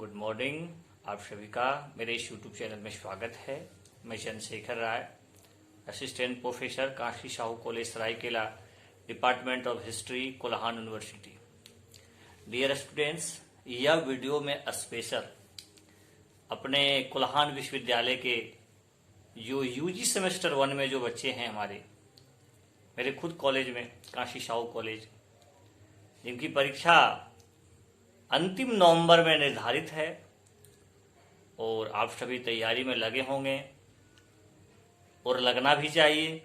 Good morning. आप सभी का मेरे इस यूट्यूब चैनल में स्वागत है। मैं Chandrashekhar Rai, assistant professor, Kashi Sahu college Saraikela, department of history, Kolhan university. Dear students, यह वीडियो में स्पेशल अपने कोल्हान विश्वविद्यालय के जो यूजी सेमेस्टर 1 में जो बच्चे हैं हमारे, मेरे खुद कॉलेज में काशी साहू कॉलेज, जिनकी परीक्षा अंतिम नवंबर में निर्धारित है और आप सभी तैयारी में लगे होंगे और लगना भी चाहिए।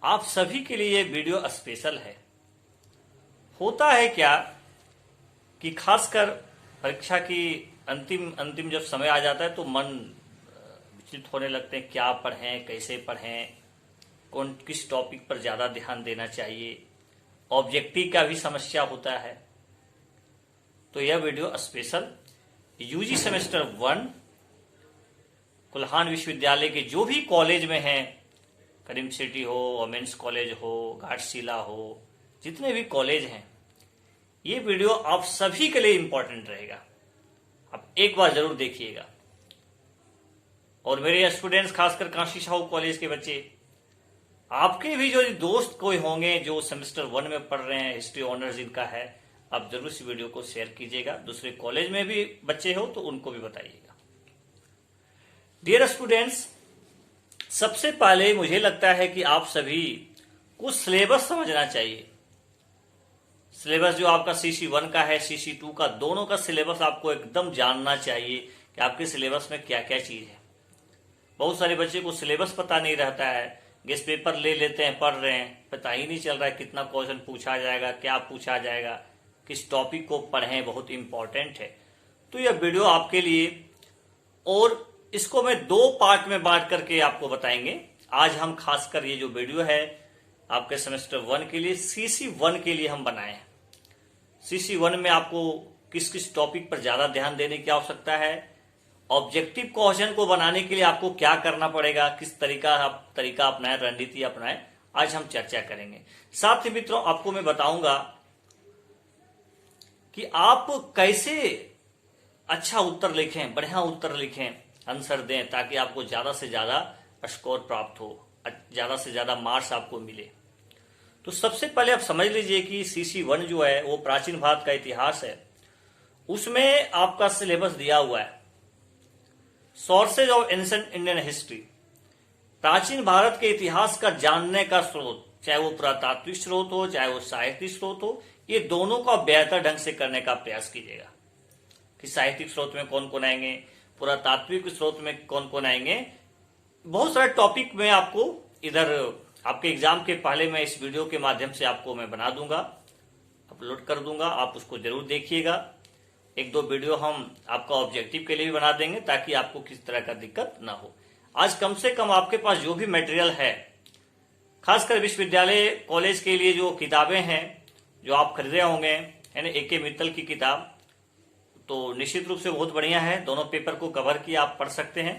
आप सभी के लिए ये वीडियो स्पेशल है। होता है क्या कि खासकर परीक्षा की अंतिम जब समय आ जाता है तो मन विचलित होने लगते हैं, क्या पढ़ें, कैसे पढ़ें, कौन किस टॉपिक पर ज़्यादा ध्यान देना चाहिए, ऑब्जेक्टिव का भी समस्या होता है। तो यह video special UG semester 1 Kolhan विश्वविद्यालय के जो भी कॉलेज में हैं, करीम सिटी हो, वोमेंस कॉलेज हो, घाटशिला हो, जितने भी कॉलेज हैं, ये वीडियो आप सभी के लिए इंपॉर्टेंट रहेगा। आप एक बार जरूर देखिएगा। और मेरे स्टूडेंट्स, खासकर काशी साहू कॉलेज के बच्चे, आपके भी जो दोस्त कोई होंगे जो सेमेस्टर 1 में पढ़ रहे हैं, हिस्ट्री ऑनर्स जिनका है, आप जरूर इस वीडियो को शेयर कीजिएगा। दूसरे कॉलेज में भी बच्चे हो तो उनको भी बताइएगा। डियर स्टूडेंट्स, सबसे पहले मुझे लगता है कि आप सभी को सिलेबस समझना चाहिए। सिलेबस जो आपका CC1 का है, CC2 का, दोनों का सिलेबस आपको एकदम जानना चाहिए कि आपके सिलेबस में क्या क्या चीज है। बहुत सारे बच्चे को सिलेबस पता नहीं रहता है, गेस्ट पेपर ले लेते हैं, पढ़ रहे हैं, पता ही नहीं चल रहा है कितना क्वेश्चन पूछा जाएगा, क्या पूछा जाएगा, किस टॉपिक को पढ़ें, बहुत इंपॉर्टेंट है। तो यह वीडियो आपके लिए, और इसको मैं 2 पार्ट में बांट करके आपको बताएंगे। आज हम खासकर ये जो वीडियो है आपके सेमेस्टर 1 के लिए, CC1 के लिए हम बनाए हैं। CC1 में आपको किस किस टॉपिक पर ज्यादा ध्यान देने की आवश्यकता है, ऑब्जेक्टिव क्वेश्चन को बनाने के लिए आपको क्या करना पड़ेगा, किस तरीका अपनाएं, रणनीति अपनाएं, आज हम चर्चा करेंगे। साथ ही मित्रों, आपको मैं बताऊंगा कि आप कैसे अच्छा उत्तर लिखें, बढ़िया उत्तर लिखें, आंसर दें, ताकि आपको ज्यादा से ज्यादा स्कोर प्राप्त हो, ज्यादा से ज्यादा मार्क्स आपको मिले। तो सबसे पहले आप समझ लीजिए कि CC1 जो है वो प्राचीन भारत का इतिहास है। उसमें आपका सिलेबस दिया हुआ है sources of ancient Indian history, प्राचीन भारत के इतिहास का जानने का स्रोत, चाहे वो पुरातात्विक स्रोत हो, चाहे वो साहित्यिक स्रोत हो, ये दोनों का बेहतर ढंग से करने का प्रयास कीजिएगा कि साहित्यिक स्रोत में कौन कौन आएंगे, पुरातात्विक स्रोत में कौन कौन आएंगे। बहुत सारे टॉपिक में आपको इधर आपके एग्जाम के पहले मैं इस वीडियो के माध्यम से आपको मैं बना दूंगा, अपलोड कर दूंगा, आप उसको जरूर देखिएगा। 1-2 वीडियो हम आपका ऑब्जेक्टिव के लिए भी बना देंगे ताकि आपको किसी तरह का दिक्कत ना हो। आज कम से कम आपके पास जो भी मटेरियल है, खासकर विश्वविद्यालय कॉलेज के लिए जो किताबें हैं जो आप खरीदे होंगे, यानी AK मित्तल की किताब, तो निश्चित रूप से बहुत बढ़िया है। दोनों पेपर को कवर किया, आप पढ़ सकते हैं।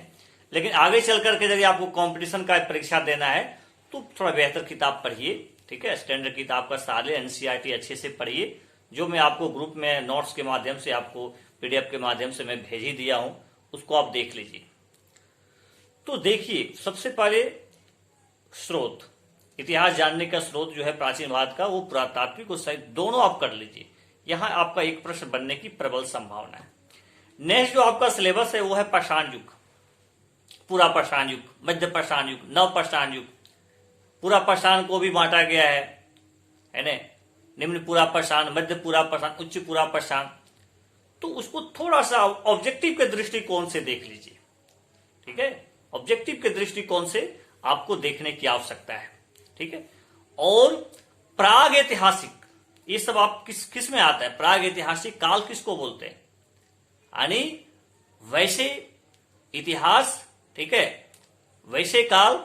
लेकिन आगे चल करके यदि आपको कंपटीशन का परीक्षा देना है तो थोड़ा बेहतर किताब पढ़िए, ठीक है। स्टैंडर्ड किताब का सारे NCERT अच्छे से पढ़िए, जो मैं आपको ग्रुप में नोट्स के माध्यम से, आपको PDF के माध्यम से मैं भेज ही दिया हूं, उसको आप देख लीजिए। तो देखिए, सबसे पहले स्रोत, इतिहास जानने का स्रोत जो है प्राचीन भारत का, वो पुरातात्विक और साहित्य दोनों आप कर लीजिए। यहां आपका एक प्रश्न बनने की प्रबल संभावना है। नेक्स्ट जो आपका सिलेबस है वो है पाषाण युग, पूरा पाषाण युग, मध्य पाषाण युग, नव पाषाण युग। पूरा पाषाण को भी बांटा गया है ना, निम्न पूरा पाषाण, मध्य पूरा पाषाण, उच्च पूरा पाषाण। तो उसको थोड़ा सा ऑब्जेक्टिव के दृष्टिकोण से देख लीजिए, ठीक है। ऑब्जेक्टिव के दृष्टिकोण से आपको देखने की आवश्यकता है, ठीक है। और प्राग ऐतिहासिक, ये सब आप किस में आता है, प्राग ऐतिहासिक काल किसको बोलते हैं, यानी वैसे इतिहास, ठीक है, वैसे काल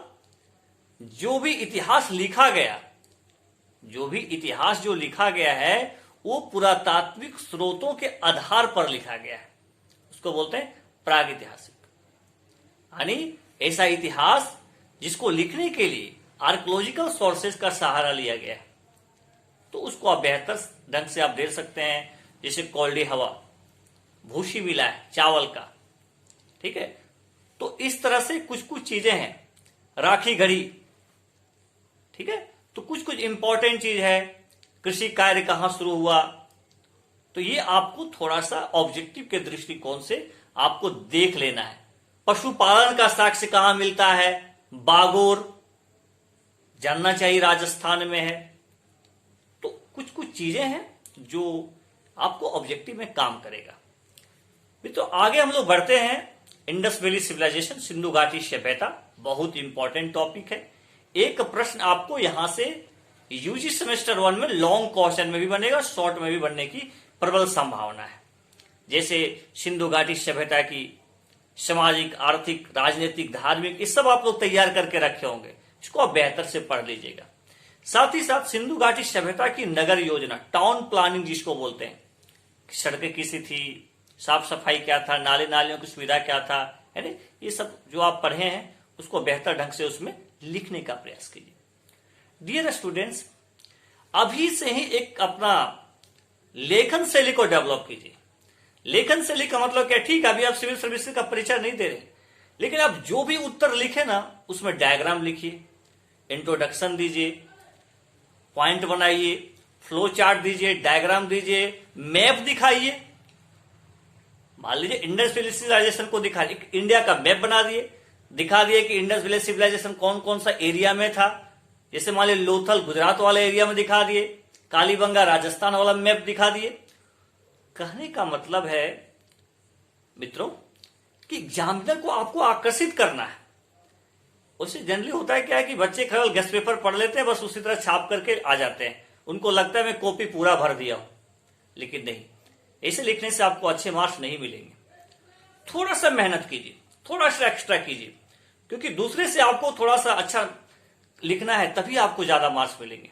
जो भी इतिहास लिखा गया, जो भी इतिहास जो लिखा गया है वो पुरातात्विक स्रोतों के आधार पर लिखा गया है, उसको बोलते हैं प्राग ऐतिहासिक। यानी ऐसा इतिहास जिसको लिखने के लिए आर्कियोलॉजिकल सोर्सेज का सहारा लिया गया है, तो उसको आप बेहतर ढंग से आप दे सकते हैं। जैसे कोल्डी हवा, भूसी मिला है चावल का, ठीक है। तो इस तरह से कुछ कुछ चीजें हैं, राखी घड़ी, ठीक है। तो कुछ कुछ इंपॉर्टेंट चीज है, कृषि कार्य कहां शुरू हुआ, तो ये आपको थोड़ा सा ऑब्जेक्टिव के दृष्टिकोण से आपको देख लेना है। पशुपालन का साक्ष्य कहां मिलता है, बागोर जानना चाहिए, राजस्थान में है। तो कुछ कुछ चीजें हैं जो आपको ऑब्जेक्टिव में काम करेगा। तो आगे हम लोग बढ़ते हैं। इंडस वैली सिविलाइजेशन, सिंधु घाटी सभ्यता, बहुत इंपॉर्टेंट टॉपिक है। एक प्रश्न आपको यहां से यूजी सेमेस्टर 1 में लॉन्ग क्वेश्चन में भी बनेगा, शॉर्ट में भी बनने की प्रबल संभावना है। जैसे सिंधु घाटी सभ्यता की सामाजिक, आर्थिक, राजनीतिक, धार्मिक, ये सब आप लोग तैयार करके रखे होंगे, इसको आप बेहतर से पढ़ लीजिएगा। साथ ही साथ सिंधु घाटी सभ्यता की नगर योजना, टाउन प्लानिंग जिसको बोलते हैं, सड़कें कैसी थी, साफ सफाई क्या था, नाले नालियों की सुविधा क्या था, है ना, ये सब जो आप पढ़े हैं उसको बेहतर ढंग से उसमें लिखने का प्रयास कीजिए। डियर स्टूडेंट्स, अभी से ही एक अपना लेखन शैली को डेवलप कीजिए। लेखन शैली का मतलब क्या, ठीक है अभी आप सिविल सर्विसेज का परिचय नहीं दे रहे, लेकिन आप जो भी उत्तर लिखे ना उसमें डायग्राम लिखिए, इंट्रोडक्शन दीजिए, पॉइंट बनाइए, फ्लो चार्ट दीजिए, डायग्राम दीजिए, मैप दिखाइए। मान लीजिए इंडस वैली सिविलाइजेशन को दिखा, एक इंडिया का मैप बना दिए, दिखा दिए कि इंडस वैली सिविलाइजेशन कौन कौन सा एरिया में था। जैसे मान लीजिए लोथल गुजरात वाले एरिया में दिखा दिए, कालीबंगा राजस्थान वाला मैप दिखा दिए। कहने का मतलब है मित्रों कि एग्जामिनर को आपको आकर्षित करना है। उससे जनरली होता है क्या है कि बच्चे केवल गेस्ट पेपर पढ़ लेते हैं, बस उसी तरह छाप करके आ जाते हैं, उनको लगता है मैं कॉपी पूरा भर दिया हूं, लेकिन नहीं, ऐसे लिखने से आपको अच्छे मार्क्स नहीं मिलेंगे। थोड़ा सा मेहनत कीजिए, थोड़ा सा एक्स्ट्रा कीजिए, क्योंकि दूसरे से आपको थोड़ा सा अच्छा लिखना है, तभी आपको ज्यादा मार्क्स मिलेंगे।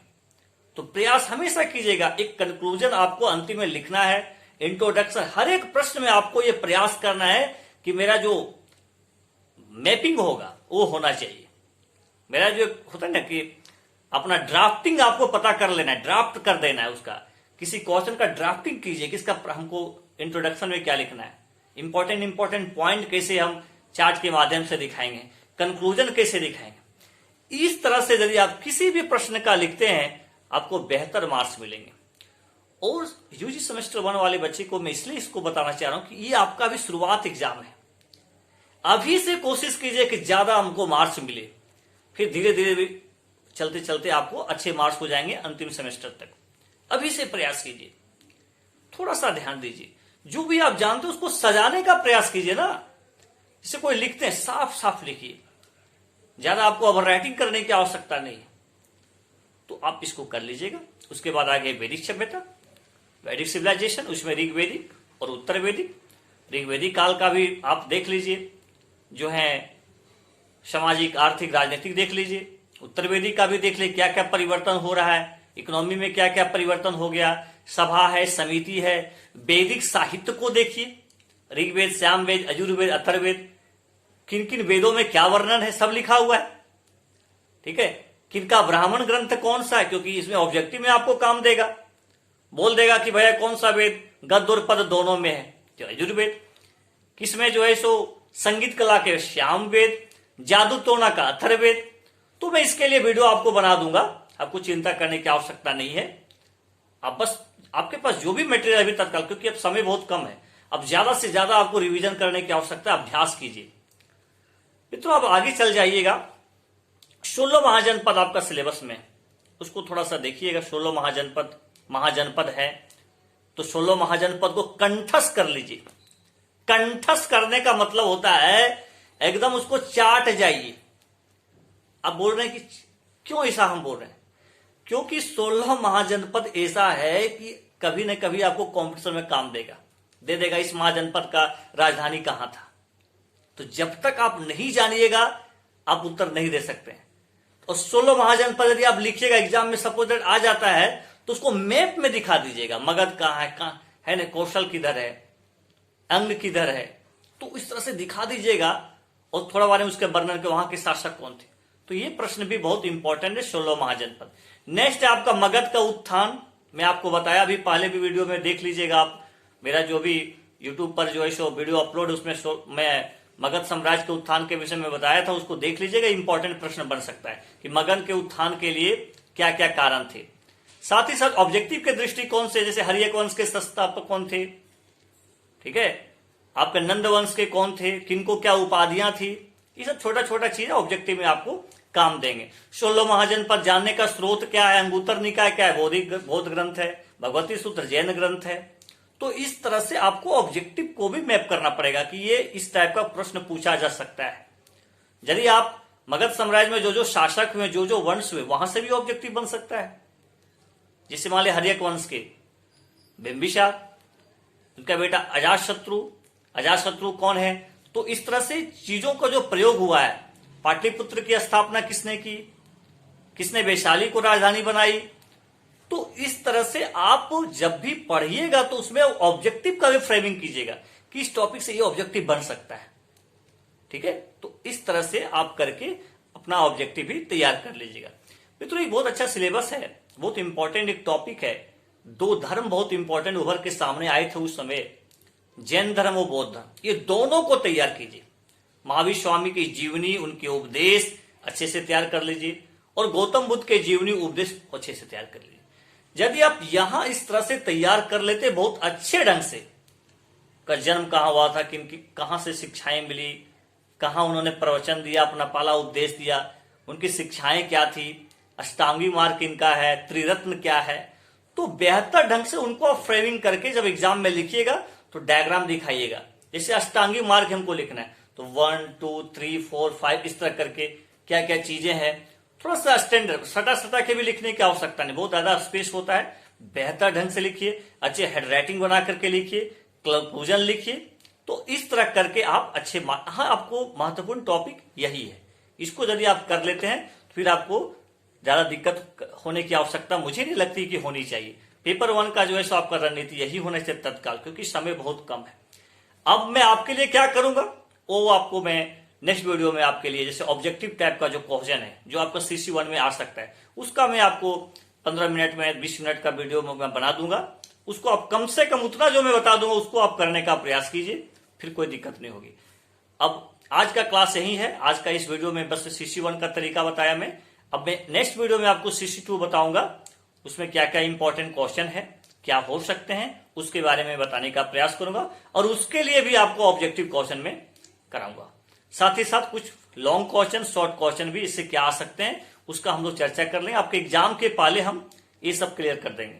तो प्रयास हमेशा कीजिएगा, एक कंक्लूजन आपको अंतिम में लिखना है, इंट्रोडक्शन, हर एक प्रश्न में आपको यह प्रयास करना है कि मेरा जो मैपिंग होगा वो होना चाहिए। मेरा जो होता है ना कि अपना ड्राफ्टिंग आपको पता कर लेना है, ड्राफ्ट कर देना है उसका, किसी क्वेश्चन का ड्राफ्टिंग कीजिए, किसका हमको इंट्रोडक्शन में क्या लिखना है, इंपॉर्टेंट पॉइंट कैसे हम चार्ट के माध्यम से दिखाएंगे, कंक्लूजन कैसे दिखाएंगे। इस तरह से यदि आप किसी भी प्रश्न का लिखते हैं आपको बेहतर मार्क्स मिलेंगे। और यूजी सेमेस्टर 1 वाले बच्चे को मैं इसलिए इसको बताना चाह रहा हूं कि ये आपका भी शुरुआत एग्जाम है। अभी से कोशिश कीजिए कि ज्यादा हमको मार्क्स मिले, फिर धीरे धीरे चलते चलते आपको अच्छे मार्क्स हो जाएंगे अंतिम सेमेस्टर तक। अभी से प्रयास कीजिए, थोड़ा सा ध्यान दीजिए, जो भी आप जानते हो उसको सजाने का प्रयास कीजिए ना। जैसे कोई लिखते हैं साफ साफ लिखिए, ज्यादा आपको ओवर राइटिंग करने की आवश्यकता नहीं है, तो आप इसको कर लीजिएगा। उसके बाद आगे वैदिक सभ्यता, वैदिक सिविलाइजेशन, उसमें ऋग्वैदिक और उत्तर वैदिक। ऋग्वैदिक काल का भी आप देख लीजिए, जो है सामाजिक, आर्थिक, राजनीतिक देख लीजिए। उत्तर वैदिक का भी देख लीजिए क्या क्या परिवर्तन हो रहा है, इकोनॉमी में क्या क्या परिवर्तन हो गया, सभा है, समिति है। वैदिक साहित्य को देखिए, ऋग्वेद, सामवेद, यजुर्वेद, अथर्ववेद, किन किन वेदों में क्या वर्णन है सब लिखा हुआ है, ठीक है। किनका ब्राह्मण ग्रंथ कौन सा है, क्योंकि इसमें ऑब्जेक्टिव में आपको काम देगा, बोल देगा कि भैया कौन सा वेद गद्य और पद दोनों में है, तो यजुर्वेद। किसमें जो है सो संगीत कला के श्याम वेद, जादू टोना का अथर्ववेद। तो मैं इसके लिए वीडियो आपको बना दूंगा, आपको चिंता करने की आवश्यकता नहीं है। आप बस आपके पास जो भी मटेरियल अभी तत्काल, क्योंकि अब समय बहुत कम है, अब ज्यादा से ज्यादा आपको रिवीजन करने की आवश्यकता, अभ्यास कीजिए मित्रों। आप आगे चल जाइएगा, 16 महाजनपद आपका सिलेबस में, उसको थोड़ा सा देखिएगा। 16 महाजनपद है, तो 16 महाजनपद को कंठस्थ कर लीजिए। कंठस्थ करने का मतलब होता है एकदम उसको चाट जाइए। आप बोल रहे हैं कि क्यों ऐसा हम बोल रहे हैं, क्योंकि 16 महाजनपद ऐसा है कि कभी न कभी आपको कॉम्पिटिशन में काम दे देगा इस महाजनपद का राजधानी कहां था। तो जब तक आप नहीं जानिएगा आप उत्तर नहीं दे सकते हैं। और 16 महाजनपद यदि आप लिखिएगा एग्जाम में, सपोज आ जाता है, तो उसको मैप में दिखा दीजिएगा, मगध कहां है ना, कौशल किधर है, अंग किधर है, तो इस तरह से दिखा दीजिएगा। और थोड़ा बारे में उसके वर्णन के वहां के शासक कौन थे। तो ये प्रश्न भी बहुत इंपॉर्टेंट है, 16 महाजनपद। नेक्स्ट है आपका मगध का उत्थान। मैं आपको बताया अभी पहले भी वीडियो में, देख लीजिएगा आप, मेरा जो भी यूट्यूब पर जो है सो वीडियो अपलोड, उसमें मैं मगध साम्राज्य के उत्थान के विषय में बताया था, उसको देख लीजिएगा। इंपॉर्टेंट प्रश्न बन सकता है कि मगध के उत्थान के लिए क्या क्या कारण थे। साथ ही साथ ऑब्जेक्टिव के दृष्टिकोण से, जैसे हर्यक वंश के संस्थापक कौन थे, ठीक है, आपके नंद वंश के कौन थे, किनको क्या उपाधियां थी, ये सब छोटा छोटा चीज ऑब्जेक्टिव में आपको काम देंगे। 16 महाजन पर जानने का स्रोत क्या है, अंगुत्तर निकाय क्या है, बौद्ध ग्रंथ है, भगवती सूत्र जैन ग्रंथ है। तो इस तरह से आपको ऑब्जेक्टिव को भी मैप करना पड़ेगा कि ये इस टाइप का प्रश्न पूछा जा सकता है। यदि आप मगध साम्राज्य में जो जो शासक हुए, जो जो वंश हुए, वहां से भी ऑब्जेक्टिव बन सकता है। जैसे मान लिया हर्यक वंश के बिंबिसार, उनका बेटा अजातशत्रु कौन है। तो इस तरह से चीजों का जो प्रयोग हुआ है, पाटलिपुत्र की स्थापना किसने की, किसने वैशाली को राजधानी बनाई। तो इस तरह से आप जब भी पढ़िएगा तो उसमें ऑब्जेक्टिव का भी फ्रेमिंग कीजिएगा कि इस टॉपिक से ये ऑब्जेक्टिव बन सकता है, ठीक है। तो इस तरह से आप करके अपना ऑब्जेक्टिव भी तैयार कर लीजिएगा। मित्रों, ये बहुत अच्छा सिलेबस है, बहुत इंपॉर्टेंट एक टॉपिक है। दो धर्म बहुत इंपॉर्टेंट उभर के सामने आए थे उस समय, जैन धर्म और बौद्ध धर्म, ये दोनों को तैयार कीजिए। महावीर स्वामी की जीवनी, उनके उपदेश अच्छे से तैयार कर लीजिए, और गौतम बुद्ध के जीवनी उपदेश अच्छे से तैयार कर लीजिए। यदि आप यहां इस तरह से तैयार कर लेते बहुत अच्छे ढंग से, का जन्म कहां हुआ था, किनकी कहां से शिक्षाएं मिली, कहां उन्होंने प्रवचन दिया, अपना पहला उपदेश दिया, उनकी शिक्षाएं क्या थी, अष्टांगी मार्ग किनका है, त्रिरत्न क्या है, तो बेहतर ढंग से उनको आप फ्रेमिंग करके जब एग्जाम में लिखिएगा तो डायग्राम दिखाइएगा। जैसे अष्टांगी मार्ग हमको लिखना है तो 1 2 3 4 5 इस तरह करके क्या क्या चीजें हैं, थोड़ा सा स्टैंडर्ड सटा के भी लिखने की आवश्यकता नहीं, बहुत ज्यादा स्पेस होता है। बेहतर ढंग से लिखिए, अच्छे हेडराइटिंग बना करके लिखिए, कंक्लूजन लिखिए। तो इस तरह करके आप अच्छे हाँ, आपको महत्वपूर्ण टॉपिक यही है। इसको यदि आप कर लेते हैं तो फिर आपको ज्यादा दिक्कत होने की आवश्यकता मुझे नहीं लगती कि होनी चाहिए। पेपर 1 का जो है सो आपका रणनीति यही होना चाहिए तत्काल, क्योंकि समय बहुत कम है। अब मैं आपके लिए क्या करूंगा वो आपको मैं नेक्स्ट वीडियो में आपके लिए, जैसे ऑब्जेक्टिव टाइप का जो क्वेश्चन है जो आपका CC1 में आ सकता है, उसका मैं आपको 15 मिनट में 20 मिनट का वीडियो में मैं बना दूंगा। उसको आप कम से कम उतना जो मैं बता दूंगा उसको आप करने का प्रयास कीजिए, फिर कोई दिक्कत नहीं होगी। अब आज का क्लास यही है, आज का इस वीडियो में बस CC1 का तरीका बताया मैं। अब मैं नेक्स्ट वीडियो में आपको CC2 बताऊंगा, उसमें क्या क्या इंपॉर्टेंट क्वेश्चन है, क्या हो सकते हैं, उसके बारे में बताने का प्रयास करूंगा, और उसके लिए भी आपको ऑब्जेक्टिव क्वेश्चन में कराऊंगा। साथ ही साथ कुछ लॉन्ग क्वेश्चन, शॉर्ट क्वेश्चन भी इससे क्या आ सकते हैं उसका हम लोग चर्चा कर लेंगे। आपके एग्जाम के पहले हम ये सब क्लियर कर देंगे।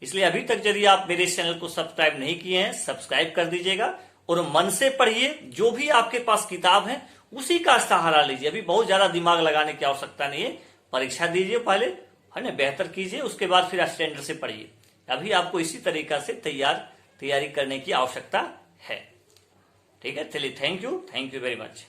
इसलिए अभी तक यदि आप मेरे इस चैनल को सब्सक्राइब नहीं किए हैं, सब्सक्राइब कर दीजिएगा, और मन से पढ़िए। जो भी आपके पास किताब है उसी का सहारा लीजिए, अभी बहुत ज्यादा दिमाग लगाने की आवश्यकता नहीं है। परीक्षा दीजिए पहले, है ना, बेहतर कीजिए, उसके बाद फिर स्टैंडर्ड से पढ़िए। अभी आपको इसी तरीका से तैयारी करने की आवश्यकता है, ठीक है। चलिए, थैंक यू वेरी मच।